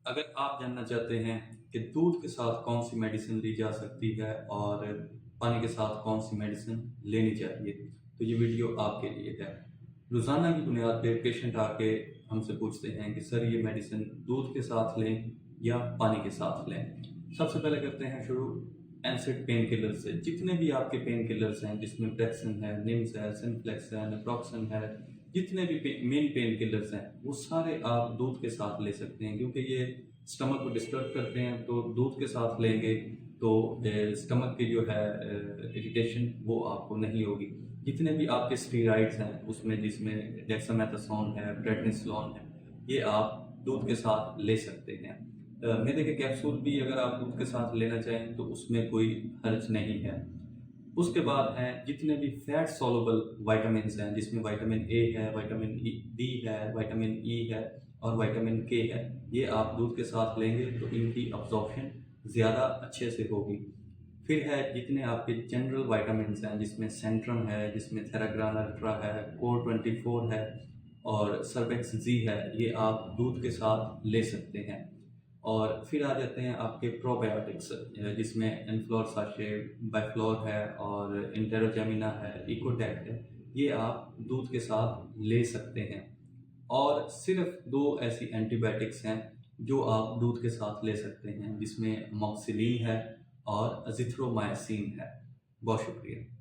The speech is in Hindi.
अगर आप जानना चाहते हैं कि दूध के साथ कौन सी मेडिसिन ली जा सकती है और पानी के साथ कौन सी मेडिसिन लेनी चाहिए, तो ये वीडियो आपके लिए है। रोज़ाना की बुनियाद पे पेशेंट आके हमसे पूछते हैं कि सर ये मेडिसिन दूध के साथ लें या पानी के साथ लें। सबसे पहले करते हैं शुरू एनसिड पेन किलर से। जितने भी आपके पेन किलर्स हैं जिसमें प्रेक्सन है, निम्स है, सिंफ्लेक्स है, नेप्रोक्सन है, जितने भी मेन पेन किलर्स हैं वो सारे आप दूध के साथ ले सकते हैं, क्योंकि ये स्टमक को डिस्टर्ब करते हैं। तो दूध के साथ लेंगे तो स्टमक की जो है इरिटेशन वो आपको नहीं होगी। जितने भी आपके स्टीरॉइड्स हैं उसमें जिसमें डेक्सामेथासोन है, प्रेडनिसोलोन है, ये आप दूध के साथ ले सकते हैं। मैदे के कैप्सूल भी अगर आप दूध के साथ लेना चाहें तो उसमें कोई हर्ज नहीं है। उसके बाद हैं जितने भी फैट सॉल्युबल विटामिन्स हैं, जिसमें विटामिन ए है, विटामिन डी है, विटामिन ई है और विटामिन के है, ये आप दूध के साथ लेंगे तो इनकी अब्जॉर्प्शन ज़्यादा अच्छे से होगी। फिर है जितने आपके जनरल विटामिन्स हैं, जिसमें सेंट्रम है, जिसमें थेराग्रान अल्ट्रा है, कोर 24 है और सर्वेक्स जी है, ये आप दूध के साथ ले सकते हैं। और फिर आ जाते हैं आपके प्रोबायोटिक्स, जिसमें एनफ्लोर साशे, बाइफ्लोर है और इंटेरोजेमिना है, इकोटेक है, ये आप दूध के साथ ले सकते हैं। और सिर्फ दो ऐसी एंटीबायोटिक्स हैं जो आप दूध के साथ ले सकते हैं, जिसमें मॉक्सिलिन है और अजिथ्रोमाइसिन है। बहुत शुक्रिया।